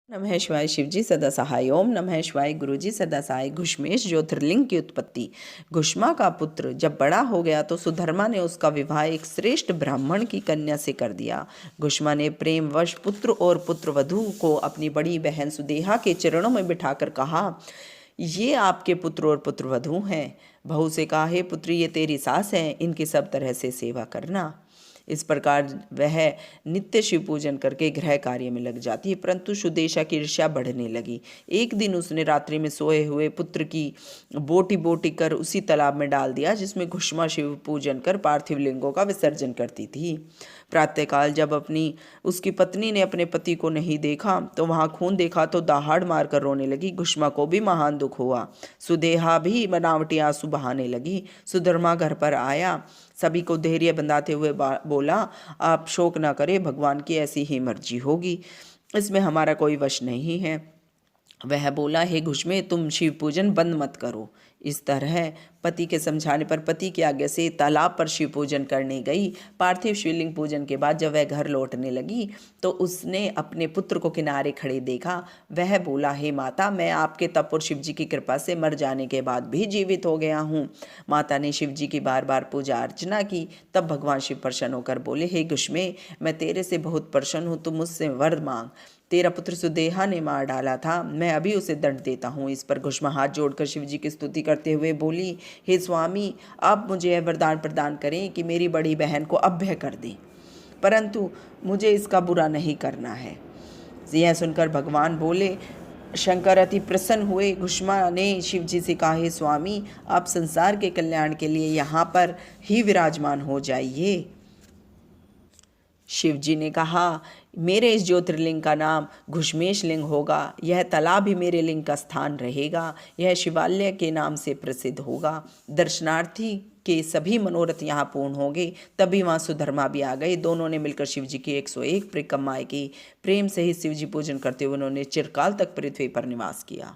नमः शिवाय शिवजी सदा सहाय। ओम नमः शिवाय गुरुजी सदा सहाय। घुश्मेश ज्योतिर्लिंग की उत्पत्ति। घुष्मा का पुत्र जब बड़ा हो गया तो सुधर्मा ने उसका विवाह एक श्रेष्ठ ब्राह्मण की कन्या से कर दिया। घुष्मा ने प्रेमवश पुत्र और पुत्रवधू को अपनी बड़ी बहन सुदेहा के चरणों में बिठाकर कहा, ये आपके पुत्र और पुत्रवधू हैं। बहू से कहा, हे पुत्री, ये तेरी सास हैं, इनकी सब तरह से सेवा करना। इस प्रकार वह नित्य शिव पूजन करके गृह कार्य में लग जाती है। परंतु सुदेशा की ईर्ष्या बढ़ने लगी। एक दिन उसने रात्रि में सोए हुए पुत्र की बोटी बोटी कर उसी तालाब में डाल दिया जिसमें घुष्मा शिव पूजन कर पार्थिव लिंगों का विसर्जन करती थी। प्रातःकाल जब उसकी पत्नी ने अपने पति को नहीं देखा तो वहां खून देखा तो दहाड़ मारकर रोने लगी। घुष्मा को भी महान दुख हुआ। सुदेहा भी बनावटी आंसू बहाने लगी। सुधर्मा घर पर आया, सभी को धैर्य बंधाते हुए बोला, आप शोक न करें, भगवान की ऐसी ही मर्जी होगी, इसमें हमारा कोई वश नहीं है। वह बोला, हे घुष्मे, तुम शिव पूजन बंद मत करो। इस तरह पति के समझाने पर पति की आज्ञा से तालाब पर शिव पूजन करने गई। पार्थिव शिवलिंग पूजन के बाद जब वह घर लौटने लगी तो उसने अपने पुत्र को किनारे खड़े देखा। वह बोला, हे माता, मैं आपके तप और शिव जी की कृपा से मर जाने के बाद भी जीवित हो गया हूँ। माता ने शिव जी की बार बार पूजा अर्चना की। तब भगवान शिव प्रसन्न होकर बोले, हे घुष्मे, मैं तेरे से बहुत प्रसन्न हूँ, तू मुझसे वर मांग। तेरा पुत्र सुदेहा ने मार डाला था, मैं अभी उसे दंड देता हूँ। इस पर घुष्मा हाथ जोड़कर शिव जी की स्तुति करते हुए बोली, हे स्वामी, आप मुझे यह वरदान प्रदान करें कि मेरी बड़ी बहन को अभय कर दें, परंतु मुझे इसका बुरा नहीं करना है। यह सुनकर भगवान बोले, शंकर अति प्रसन्न हुए। घुष्मा ने शिव जी से कहा, हे स्वामी, आप संसार के कल्याण के लिए यहाँ पर ही विराजमान हो जाइए। शिव जी ने कहा, मेरे इस ज्योतिर्लिंग का नाम घुश्मेश लिंग होगा। यह तालाब ही मेरे लिंग का स्थान रहेगा। यह शिवालय के नाम से प्रसिद्ध होगा। दर्शनार्थी के सभी मनोरथ यहाँ पूर्ण होंगे। तभी वहाँ सुधर्मा भी आ गए। दोनों ने मिलकर शिव जी की 101 परिक्रमाएं की। प्रेम से ही शिव जी पूजन करते हुए उन्होंने चिरकाल तक पृथ्वी पर निवास किया।